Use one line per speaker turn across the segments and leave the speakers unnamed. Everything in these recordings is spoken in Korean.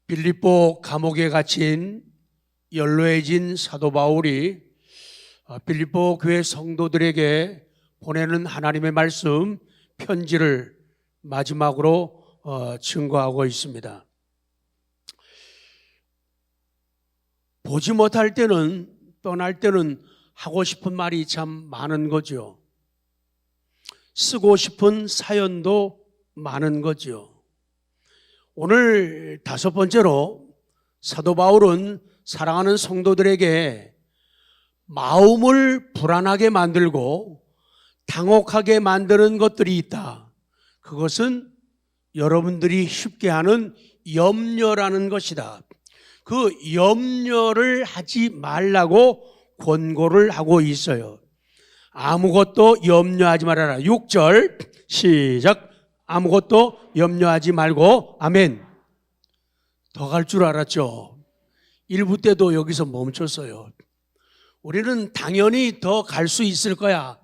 빌립보 감옥에 갇힌 연로해진 사도 바울이 빌립보 교회 성도들에게 보내는 하나님의 말씀 편지를 마지막으로 증거하고 있습니다. 보지 못할 때는, 떠날 때는 하고 싶은 말이 참 많은 거죠. 쓰고 싶은 사연도 많은 거죠. 오늘 다섯 번째로 사도 바울은 사랑하는 성도들에게 마음을 불안하게 만들고 당혹하게 만드는 것들이 있다. 그것은 여러분들이 쉽게 하는 염려라는 것이다. 그 염려를 하지 말라고 권고를 하고 있어요. 아무것도 염려하지 말아라. 6절 시작. 아무것도 염려하지 말고 아멘. 더 갈 줄 알았죠. 1부 때도 여기서 멈췄어요. 우리는 당연히 더 갈 수 있을 거야,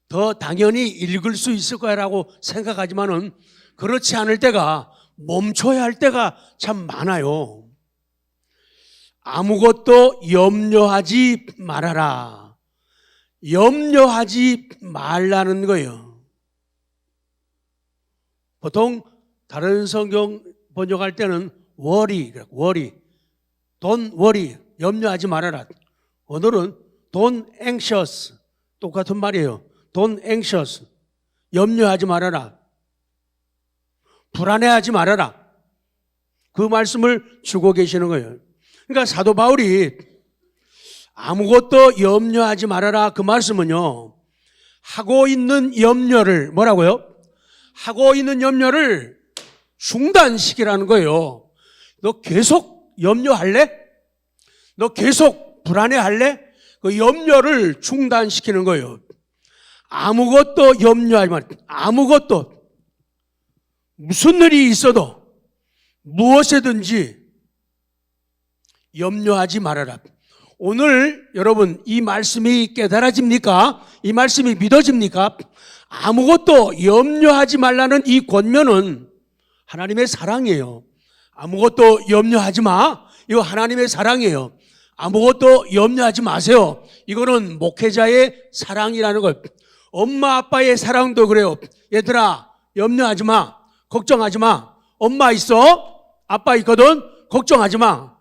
더 당연히 읽을 수 있을 거야 라고 생각하지만은 그렇지 않을 때가, 멈춰야 할 때가 참 많아요. 아무것도 염려하지 말아라. 염려하지 말라는 거예요. 보통 다른 성경 번역할 때는 worry, don't worry, 염려하지 말아라. 오늘은 don't anxious, 똑같은 말이에요. don't anxious, 염려하지 말아라. 불안해하지 말아라. 그 말씀을 주고 계시는 거예요. 그러니까 사도 바울이 아무것도 염려하지 말아라, 그 말씀은요, 하고 있는 염려를 뭐라고요? 하고 있는 염려를 중단시키라는 거예요. 너 계속 염려할래? 너 계속 불안해할래? 그 염려를 중단시키는 거예요. 아무것도 염려하지 말아라. 아무것도, 무슨 일이 있어도 무엇이든지 염려하지 말아라. 오늘 여러분 이 말씀이 깨달아집니까? 이 말씀이 믿어집니까? 아무것도 염려하지 말라는 이 권면은 하나님의 사랑이에요. 아무것도 염려하지 마. 이거 하나님의 사랑이에요. 아무것도 염려하지 마세요. 이거는 목회자의 사랑이라는 걸. 엄마 아빠의 사랑도 그래요. 얘들아 염려하지 마. 걱정하지 마. 엄마 있어? 아빠 있거든? 걱정하지 마.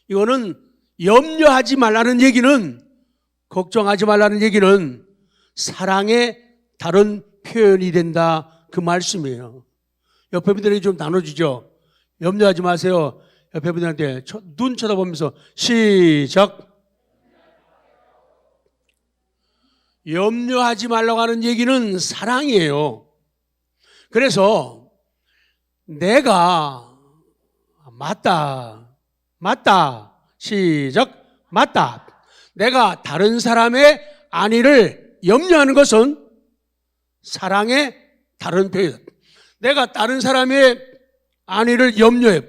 이거는 염려하지 말라는 얘기는, 걱정하지 말라는 얘기는 사랑의 다른 표현이 된다, 그 말씀이에요. 옆에 분들에게 좀 나눠주죠. 염려하지 마세요. 옆에 분들한테 눈 쳐다보면서 시작. 염려하지 말라고 하는 얘기는 사랑이에요. 그래서 내가 맞다 시작. 맞다. 내가 다른 사람의 안위를 염려하는 것은 사랑의 다른 표현. 내가 다른 사람의 안위를 염려해.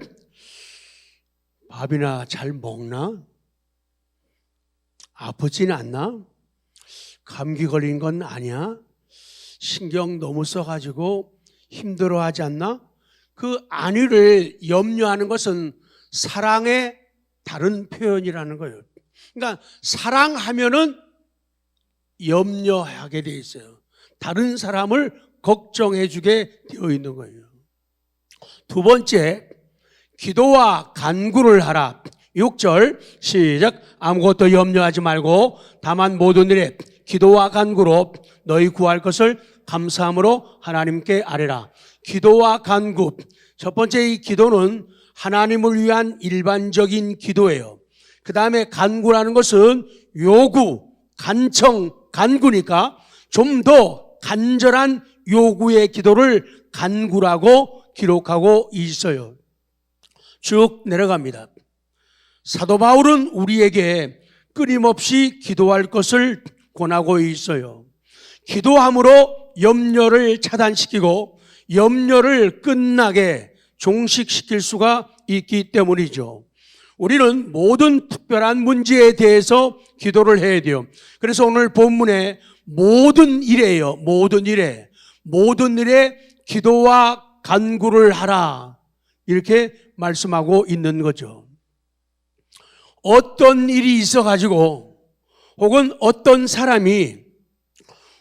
밥이나 잘 먹나? 아프지는 않나? 감기 걸린 건 아니야? 신경 너무 써가지고 힘들어하지 않나? 그 안위를 염려하는 것은 사랑의 다른 표현이라는 거예요. 그러니까 사랑하면은 염려하게 돼 있어요. 다른 사람을 걱정해 주게 되어 있는 거예요. 두 번째, 기도와 간구를 하라. 6절 시작. 아무것도 염려하지 말고 다만 모든 일에 기도와 간구로 너희 구할 것을 감사함으로 하나님께 아뢰라. 기도와 간구. 첫 번째, 이 기도는 하나님을 위한 일반적인 기도예요. 그 다음에 간구라는 것은 요구, 간청, 간구니까 좀 더 간절한 요구의 기도를 간구라고 기록하고 있어요. 쭉 내려갑니다. 사도 바울은 우리에게 끊임없이 기도할 것을 권하고 있어요. 기도함으로 염려를 차단시키고 염려를 끝나게 종식시킬 수가 있기 때문이죠. 우리는 모든 특별한 문제에 대해서 기도를 해야 돼요. 그래서 오늘 본문에 모든 일에요. 모든 일에 기도와 간구를 하라. 이렇게 말씀하고 있는 거죠. 어떤 일이 있어가지고 혹은 어떤 사람이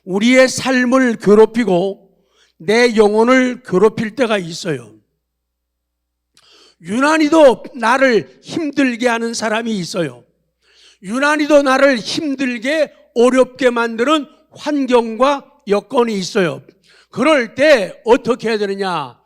우리의 삶을 괴롭히고 내 영혼을 괴롭힐 때가 있어요. 유난히도 나를 힘들게 하는 사람이 있어요. 유난히도 나를 힘들게 어렵게 만드는 환경과 여건이 있어요. 그럴 때 어떻게 해야 되느냐?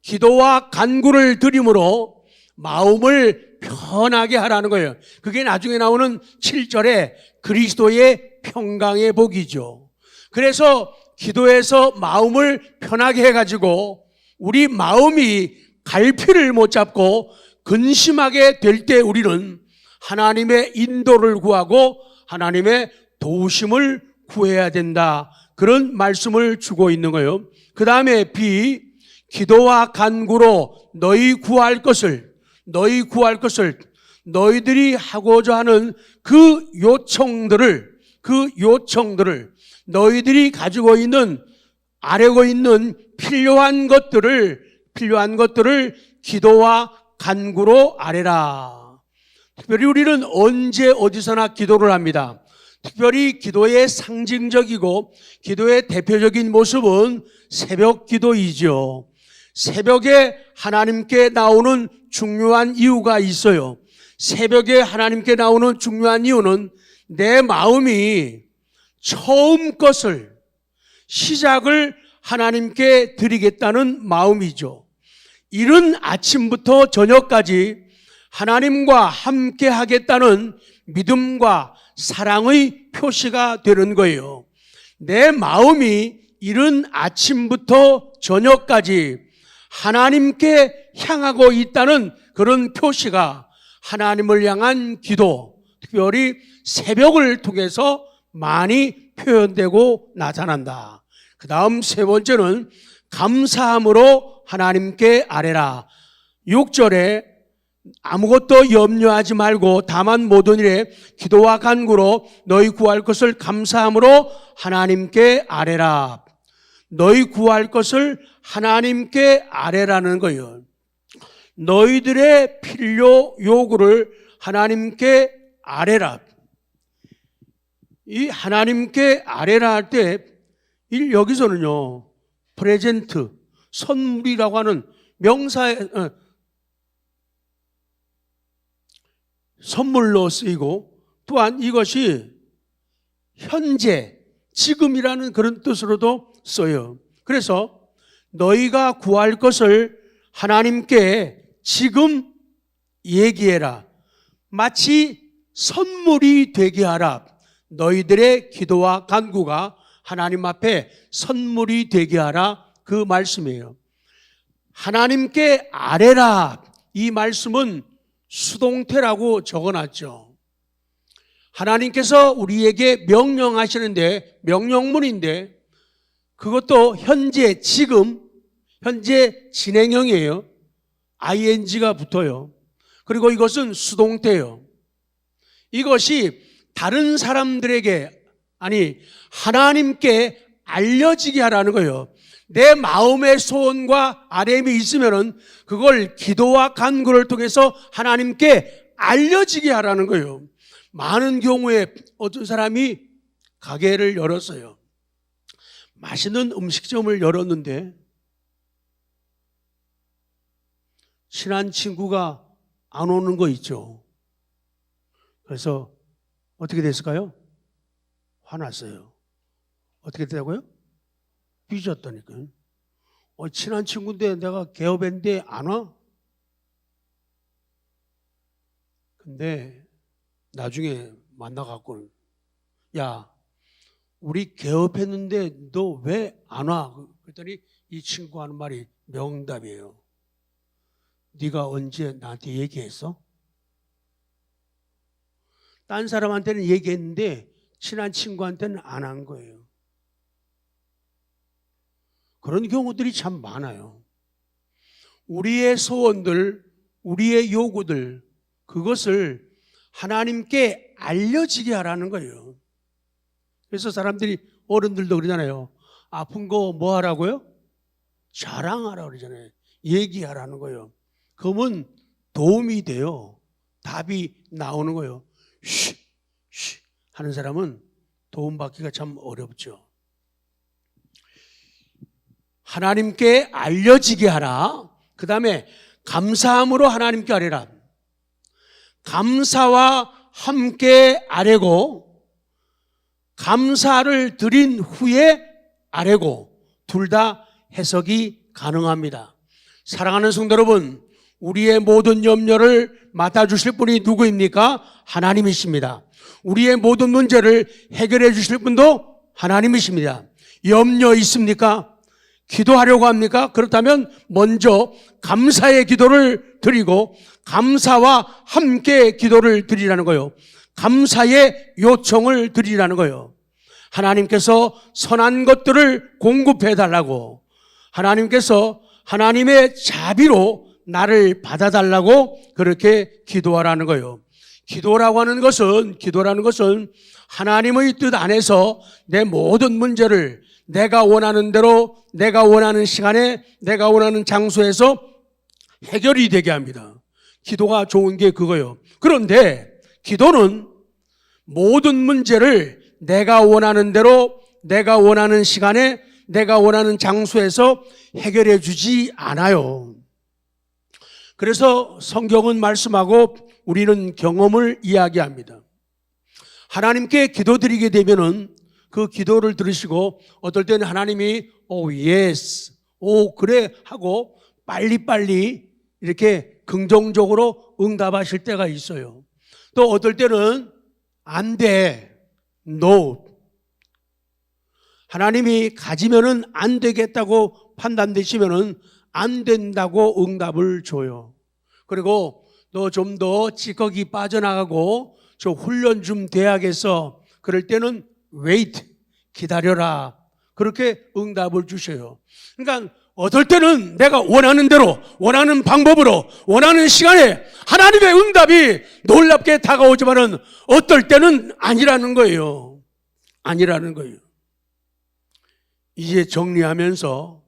기도와 간구를 드림으로 마음을 편하게 하라는 거예요. 그게 나중에 나오는 7절에 그리스도의 평강의 복이죠. 그래서 기도해서 마음을 편하게 해가지고 우리 마음이 갈피를 못 잡고 근심하게 될 때 우리는 하나님의 인도를 구하고 하나님의 도우심을 구해야 된다. 그런 말씀을 주고 있는 거예요. 그 다음에 기도와 간구로 너희 구할 것을 너희들이 하고자 하는 그 요청들을 너희들이 가지고 있는 아뢰고 있는 필요한 것들을 기도와 간구로 아뢰라. 특별히 우리는 언제 어디서나 기도를 합니다. 특별히 기도의 상징적이고 기도의 대표적인 모습은 새벽 기도이죠. 새벽에 하나님께 나오는 중요한 이유가 있어요. 새벽에 하나님께 나오는 중요한 이유는 내 마음이 처음 것을 시작을 하나님께 드리겠다는 마음이죠. 이른 아침부터 저녁까지 하나님과 함께 하겠다는 믿음과 사랑의 표시가 되는 거예요. 내 마음이 이른 아침부터 저녁까지 하나님께 향하고 있다는 그런 표시가 하나님을 향한 기도, 특별히 새벽을 통해서 많이 표현되고 나타난다. 그 다음 세 번째는 감사함으로 하나님께 아뢰라. 6절에 아무것도 염려하지 말고 다만 모든 일에 기도와 간구로 너희 구할 것을 감사함으로 하나님께 아뢰라. 너희 구할 것을 하나님께 아뢰라는 거예요. 너희들의 필요 요구를 하나님께 아뢰라. 이 하나님께 아뢰라 할 때 여기서는요 프레젠트, 선물이라고 하는 명사에 선물로 쓰이고 또한 이것이 현재, 지금이라는 그런 뜻으로도 써요. 그래서 너희가 구할 것을 하나님께 지금 얘기해라. 마치 선물이 되게 하라. 너희들의 기도와 간구가 하나님 앞에 선물이 되게 하라. 그 말씀이에요. 하나님께 아뢰라. 이 말씀은 수동태라고 적어놨죠. 하나님께서 우리에게 명령하시는데 명령문인데 그것도 현재, 지금, 현재 진행형이에요. ing가 붙어요. 그리고 이것은 수동태예요. 이것이 다른 사람들에게, 아니 하나님께 알려지게 하라는 거예요. 내 마음의 소원과 아뢰음이 있으면은 그걸 기도와 간구를 통해서 하나님께 알려지게 하라는 거예요. 많은 경우에 어떤 사람이 가게를 열었어요. 맛있는 음식점을 열었는데 친한 친구가 안 오는 거 있죠. 그래서 어떻게 됐을까요? 화났어요. 어떻게 됐다고요? 삐졌다니까요. 친한 친구인데 내가 개업했는데 안 와? 근데 나중에 만나갖고 야 우리 개업했는데 너 왜 안 와? 그랬더니 이 친구 하는 말이 명답이에요. 네가 언제 나한테 얘기했어? 딴 사람한테는 얘기했는데 친한 친구한테는 안 한 거예요. 그런 경우들이 참 많아요. 우리의 소원들, 우리의 요구들, 그것을 하나님께 알려지게 하라는 거예요. 그래서 사람들이, 어른들도 그러잖아요. 아픈 거 뭐 하라고요? 자랑하라고 그러잖아요. 얘기하라는 거예요. 그러면 도움이 돼요. 답이 나오는 거예요. 쉬 하는 사람은 도움받기가 참 어렵죠. 하나님께 알려지게 하라. 그 다음에 감사함으로 하나님께 아뢰라. 감사와 함께 아뢰고 감사를 드린 후에 아뢰고 둘 다 해석이 가능합니다. 사랑하는 성도 여러분, 우리의 모든 염려를 맡아주실 분이 누구입니까? 하나님이십니다. 우리의 모든 문제를 해결해 주실 분도 하나님이십니다. 염려 있습니까? 기도하려고 합니까? 그렇다면 먼저 감사의 기도를 드리고 감사와 함께 기도를 드리라는 거예요. 감사의 요청을 드리라는 거예요. 하나님께서 선한 것들을 공급해 달라고, 하나님께서 하나님의 자비로 나를 받아달라고 그렇게 기도하라는 거예요. 기도라는 것은 하나님의 뜻 안에서 내 모든 문제를 내가 원하는 대로, 내가 원하는 시간에, 내가 원하는 장소에서 해결이 되게 합니다. 기도가 좋은 게 그거예요. 그런데 기도는 모든 문제를 내가 원하는 대로, 내가 원하는 시간에, 내가 원하는 장소에서 해결해 주지 않아요. 그래서 성경은 말씀하고 우리는 경험을 이야기합니다. 하나님께 기도드리게 되면은 그 기도를 들으시고 어떨 때는 하나님이 yes, 그래 하고 빨리빨리 이렇게 긍정적으로 응답하실 때가 있어요. 또 어떨 때는 안 돼, no. 하나님이 가지면은 안 되겠다고 판단되시면은 안 된다고 응답을 줘요. 그리고 너 좀 더 찌꺼기 빠져나가고 저 훈련 좀 돼야겠어. 그럴 때는 wait, 기다려라. 그렇게 응답을 주셔요. 그러니까 어떨 때는 내가 원하는 대로, 원하는 방법으로, 원하는 시간에 하나님의 응답이 놀랍게 다가오지만은 어떨 때는 아니라는 거예요. 아니라는 거예요. 이제 정리하면서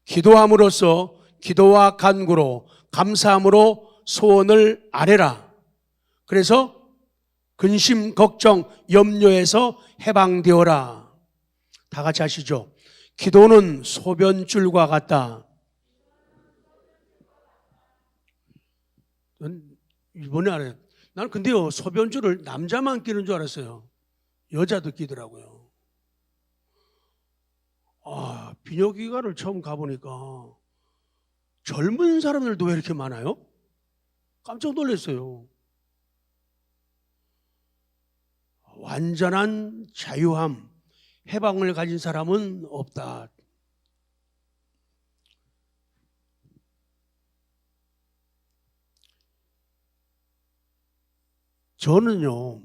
기도함으로써 기도와 간구로 감사함으로 소원을 아뢰라. 그래서 근심, 걱정, 염려에서 해방되어라. 다 같이 하시죠. 기도는 소변줄과 같다. 이번에 알아요. 나는 근데요, 소변줄을 남자만 끼는 줄 알았어요. 여자도 끼더라고요. 비뇨기과를 처음 가보니까 젊은 사람들도 왜 이렇게 많아요? 깜짝 놀랐어요. 완전한 자유함, 해방을 가진 사람은 없다. 저는요,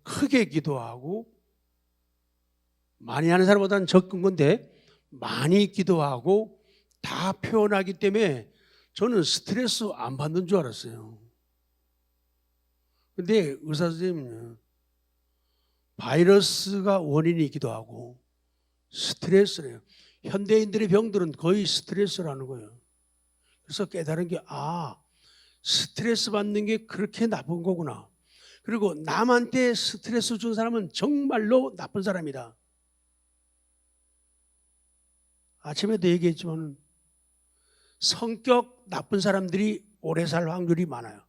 크게 기도하고 많이 하는 사람보다는 적은 건데 많이 기도하고 다 표현하기 때문에 저는 스트레스 안 받는 줄 알았어요. 근데 의사 선생님은 바이러스가 원인이기도 하고 스트레스래요. 현대인들의 병들은 거의 스트레스라는 거예요. 그래서 깨달은 게 스트레스 받는 게 그렇게 나쁜 거구나. 그리고 남한테 스트레스 준 사람은 정말로 나쁜 사람이다. 아침에도 얘기했지만 성격 나쁜 사람들이 오래 살 확률이 많아요.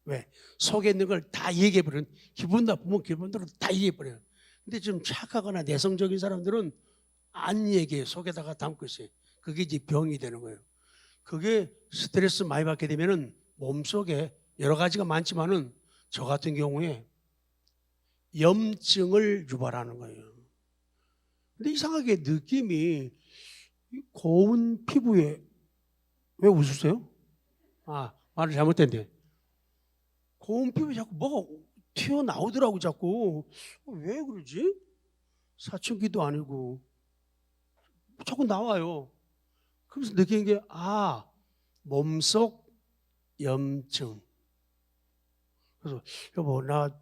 왜? 속에 있는 걸 다 얘기해버려요. 기분 나쁘면 기분대로 다 얘기해버려요. 근데 좀 착하거나 내성적인 사람들은 안 얘기해요. 속에다가 담고 있어요. 그게 이제 병이 되는 거예요. 그게 스트레스 많이 받게 되면은 몸속에 여러 가지가 많지만은 저 같은 경우에 염증을 유발하는 거예요. 근데 이상하게 느낌이 고운 피부에, 왜 웃으세요? 말을 잘못했네. 고운 피부에 자꾸 뭐가 튀어나오더라고. 자꾸 왜 그러지? 사춘기도 아니고 자꾸 나와요. 그래서 느낀 게 몸속 염증. 그래서 여보, 나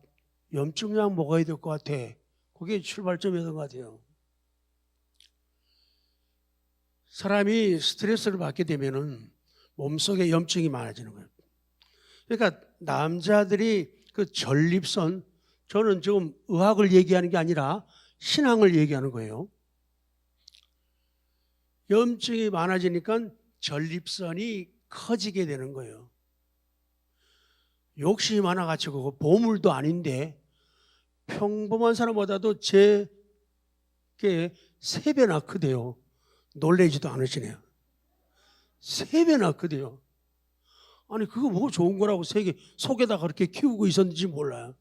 염증약 먹어야 될 것 같아. 그게 출발점이었던 것 같아요. 사람이 스트레스를 받게 되면은 몸속에 염증이 많아지는 거예요. 그러니까 남자들이 그 전립선, 저는 지금 의학을 얘기하는 게 아니라 신앙을 얘기하는 거예요. 염증이 많아지니까 전립선이 커지게 되는 거예요. 욕심이 많아가지고 보물도 아닌데 평범한 사람보다도 제게 3배나 크대요. 놀라지도 않으시네요. 3배나 크대요. 아니 그거 뭐 좋은 거라고 속에다 그렇게 키우고 있었는지 몰라요.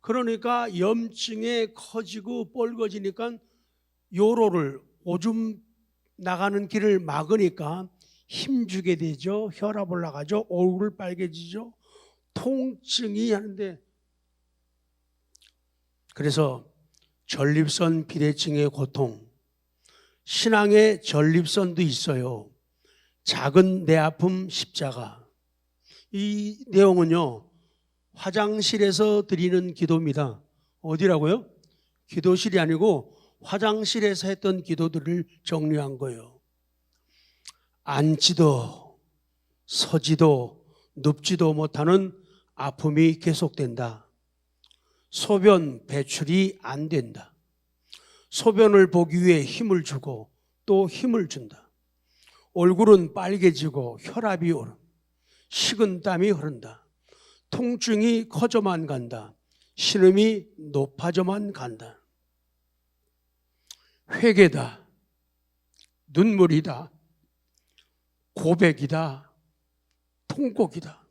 그러니까 염증에 커지고 뻘거지니까 요로를 오줌 나가는 길을 막으니까 힘주게 되죠. 혈압 올라가죠. 얼굴 빨개지죠. 통증이 하는데, 그래서 전립선 비대증의 고통, 신앙의 전립선도 있어요. 작은 내 아픔 십자가. 이 내용은요, 화장실에서 드리는 기도입니다. 어디라고요? 기도실이 아니고 화장실에서 했던 기도들을 정리한 거예요. 앉지도 서지도 눕지도 못하는 아픔이 계속된다. 소변 배출이 안 된다. 소변을 보기 위해 힘을 주고 또 힘을 준다. 얼굴은 빨개지고 혈압이 오른다. 식은땀이 흐른다. 통증이 커져만 간다. 신음이 높아져만 간다. 회개다. 눈물이다. 고백이다. 통곡이다.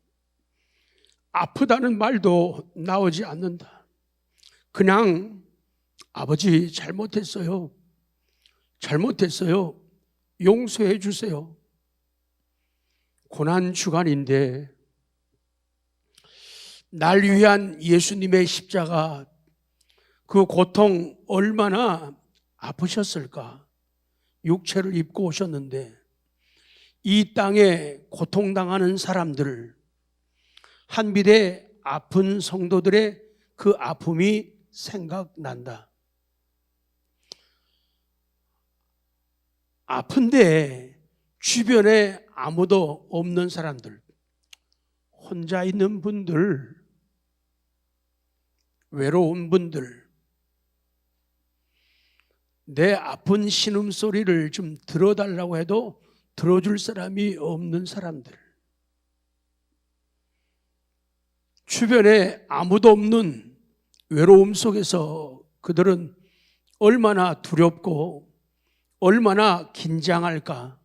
아프다는 말도 나오지 않는다. 그냥 아버지 잘못했어요. 잘못했어요. 용서해 주세요. 고난주간인데 날 위한 예수님의 십자가, 그 고통 얼마나 아프셨을까. 육체를 입고 오셨는데 이 땅에 고통당하는 사람들, 한비대 아픈 성도들의 그 아픔이 생각난다. 아픈데 주변에 아무도 없는 사람들, 혼자 있는 분들, 외로운 분들, 내 아픈 신음소리를 좀 들어달라고 해도 들어줄 사람이 없는 사람들, 주변에 아무도 없는 외로움 속에서 그들은 얼마나 두렵고 얼마나 긴장할까,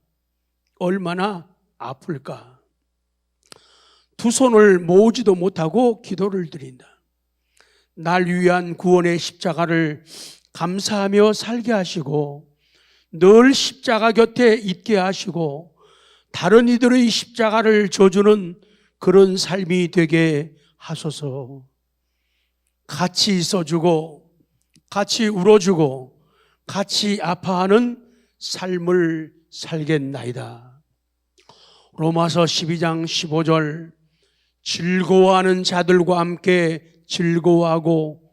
얼마나 아플까. 두 손을 모으지도 못하고 기도를 드린다. 날 위한 구원의 십자가를 감사하며 살게 하시고 늘 십자가 곁에 있게 하시고 다른 이들의 십자가를 져주는 그런 삶이 되게 하소서. 같이 있어주고 같이 울어주고 같이 아파하는 삶을 살겠나이다. 로마서 12장 15절, 즐거워하는 자들과 함께 즐거워하고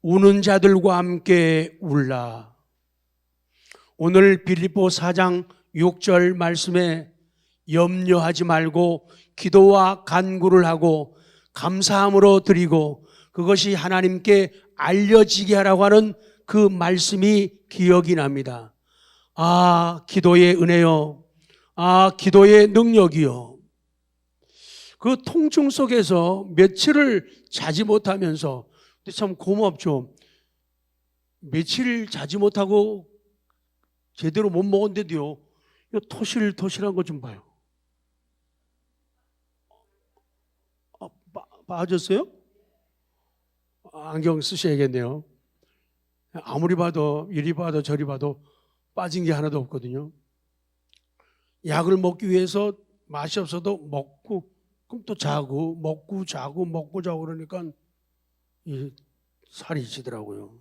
우는 자들과 함께 울라. 오늘 빌립보 4장 6절 말씀에 염려하지 말고 기도와 간구를 하고 감사함으로 드리고 그것이 하나님께 알려지게 하라고 하는 그 말씀이 기억이 납니다. 아, 기도의 은혜요. 아, 기도의 능력이요. 그 통증 속에서 며칠을 자지 못하면서, 근데 참 고맙죠. 며칠 자지 못하고 제대로 못 먹었는데도요, 토실토실한 거 좀 봐요. 빠졌어요? 안경 쓰셔야겠네요. 아무리 봐도 이리 봐도 저리 봐도 빠진 게 하나도 없거든요. 약을 먹기 위해서 맛이 없어도 먹고 그럼 또 자고 먹고 자고 먹고 자고 그러니까 이 살이 찌더라고요.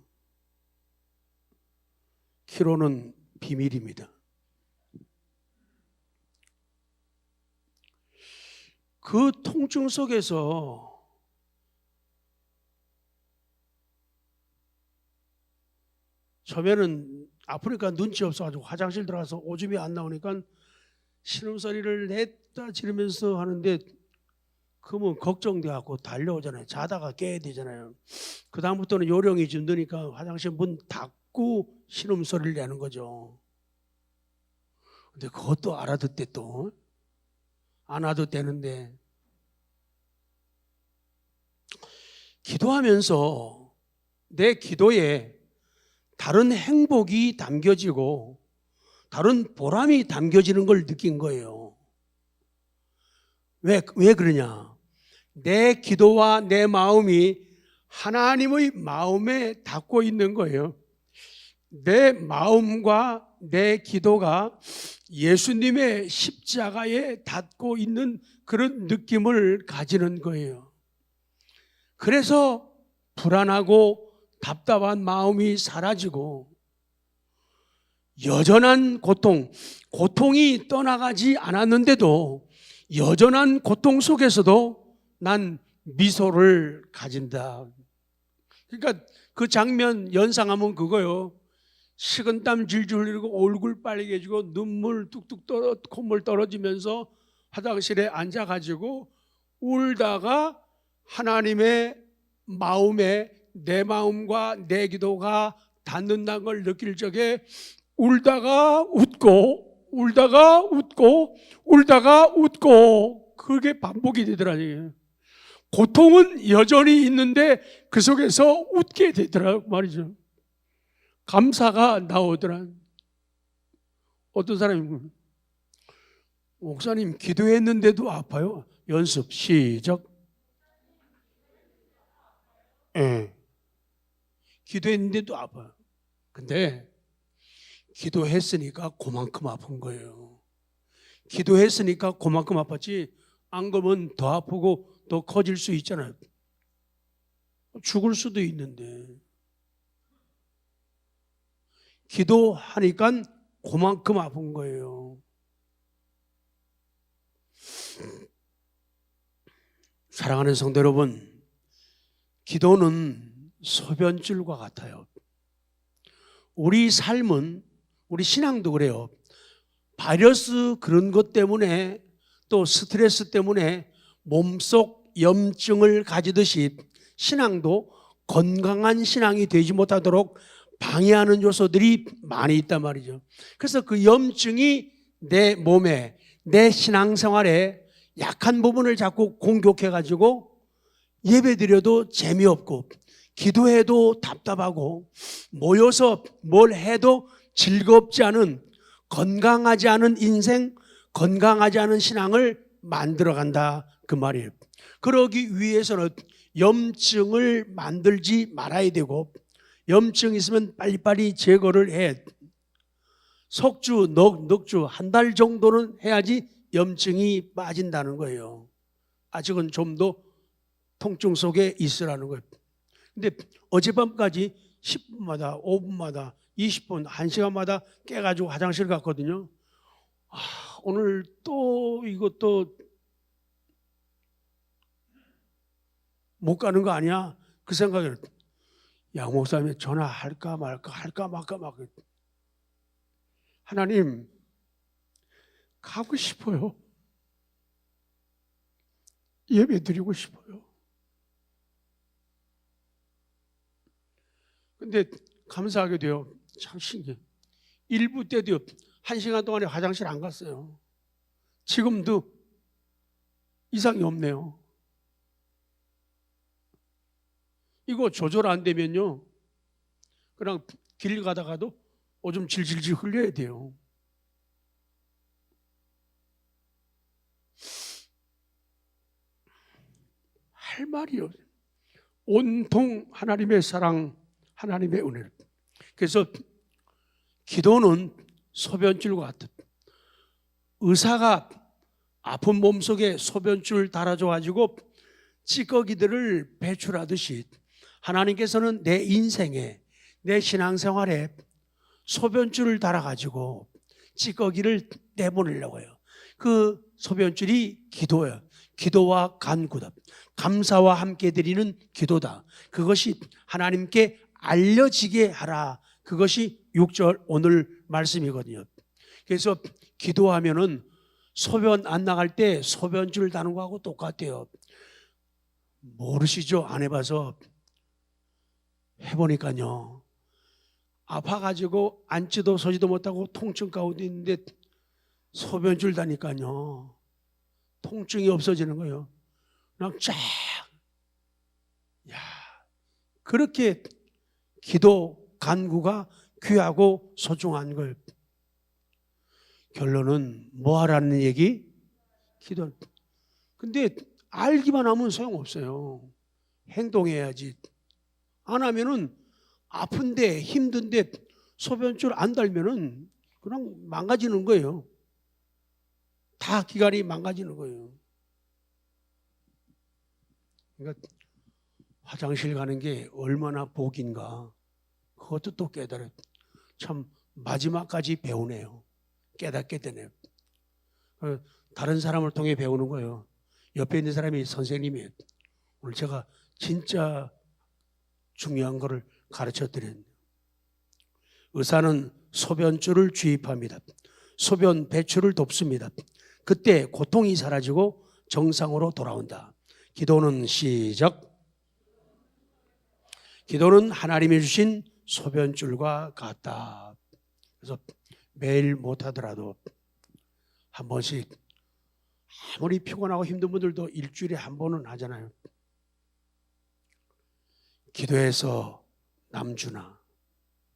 키로는 비밀입니다. 그 통증 속에서 처음에는 아프니까 눈치 없어가지고 화장실 들어가서 오줌이 안 나오니까 신음소리를 냈다 지르면서 하는데 그러면 걱정돼갖고 달려오잖아요. 자다가 깨야 되잖아요. 그 다음부터는 요령이 좀 느니까 화장실 문 닫고 신음소리를 내는 거죠. 근데 그것도 알아듣대 또. 안 와도 되는데. 기도하면서 내 기도에 다른 행복이 담겨지고 다른 보람이 담겨지는 걸 느낀 거예요. 왜 그러냐? 내 기도와 내 마음이 하나님의 마음에 닿고 있는 거예요. 내 마음과 내 기도가 예수님의 십자가에 닿고 있는 그런 느낌을 가지는 거예요. 그래서 불안하고 답답한 마음이 사라지고 여전한 고통이 떠나가지 않았는데도 여전한 고통 속에서도 난 미소를 가진다. 그러니까 그 장면 연상하면 그거요. 식은땀 질질 흘리고 얼굴 빨개지고 눈물 뚝뚝 콧물 떨어지면서 화장실에 앉아가지고 울다가 하나님의 마음에 내 마음과 내 기도가 닿는다는 걸 느낄 적에 울다가 웃고 울다가 웃고 울다가 웃고 그게 반복이 되더라고요. 고통은 여전히 있는데 그 속에서 웃게 되더라고 말이죠. 감사가 나오더라. 어떤 사람이 목사님 기도했는데도 아파요. 연습 시작. 기도했는데도 아파요. 근데 기도했으니까 그만큼 아픈 거예요. 기도했으니까 그만큼 아팠지 안 그러면 더 아프고 더 커질 수 있잖아요. 죽을 수도 있는데 기도하니까 그만큼 아픈 거예요. 사랑하는 성도 여러분, 기도는 소변줄과 같아요. 우리 삶은, 우리 신앙도 그래요. 바이러스 그런 것 때문에 또 스트레스 때문에 몸속 염증을 가지듯이 신앙도 건강한 신앙이 되지 못하도록 방해하는 요소들이 많이 있단 말이죠. 그래서 그 염증이 내 몸에, 내 신앙생활에 약한 부분을 자꾸 공격해가지고 예배드려도 재미없고 기도해도 답답하고 모여서 뭘 해도 즐겁지 않은, 건강하지 않은 인생, 건강하지 않은 신앙을 만들어간다 그 말이에요. 그러기 위해서는 염증을 만들지 말아야 되고 염증이 있으면 빨리빨리 제거를 해. 석주, 넉주 한 달 정도는 해야지 염증이 빠진다는 거예요. 아직은 좀 더 통증 속에 있으라는 거예요. 근데 어젯밤까지 10분마다 5분마다 20분, 1시간마다 깨가지고 화장실 갔거든요. 오늘 또 이것도 못 가는 거 아니야? 그 생각에 양 목사님이 전화할까 말까 할까 말까 막 하나님 가고 싶어요. 예배 드리고 싶어요. 근데 감사하게 돼요. 참 신기해. 1부 때도 1시간 동안에 화장실 안 갔어요. 지금도 이상이 없네요. 이거 조절 안 되면요, 그냥 길 가다가도 오줌 질질질 흘려야 돼요. 할 말이요. 온통 하나님의 사랑, 하나님의 은혜. 그래서 기도는 소변줄과 같은, 의사가 아픈 몸속에 소변줄 달아줘가지고 찌꺼기들을 배출하듯이 하나님께서는 내 인생에, 내 신앙생활에 소변줄을 달아가지고 찌꺼기를 내보내려고 해요. 그 소변줄이 기도예요. 기도와 간구다. 감사와 함께 드리는 기도다. 그것이 하나님께 알려지게 하라. 그것이 6절 오늘 말씀이거든요. 그래서 기도하면은 소변 안 나갈 때 소변줄 다는 거하고 똑같아요. 모르시죠? 안 해봐서. 해보니까요, 아파가지고 앉지도 서지도 못하고 통증 가운데 있는데 소변줄 다니까요 통증이 없어지는 거예요. 그냥 쫙. 야, 그렇게 기도 간구가 귀하고 소중한 걸. 결론은 뭐 하라는 얘기? 기도. 근데 알기만 하면 소용없어요. 행동해야지. 안 하면은 아픈데 힘든데 소변줄 안 달면은 그냥 망가지는 거예요. 다 기관이 망가지는 거예요. 그러니까 화장실 가는 게 얼마나 복인가. 그것도 또 깨달아요. 참 마지막까지 배우네요. 깨닫게 되네요. 다른 사람을 통해 배우는 거예요. 옆에 있는 사람이 선생님이에요. 오늘 제가 진짜 중요한 거를 가르쳐 드렸네요. 의사는 소변줄을 주입합니다. 소변 배출을 돕습니다. 그때 고통이 사라지고 정상으로 돌아온다. 기도는 시작. 기도는 하나님이 주신 소변줄과 같다. 그래서 매일 못하더라도 한 번씩, 아무리 피곤하고 힘든 분들도 일주일에 한 번은 하잖아요. 기도해서 남주나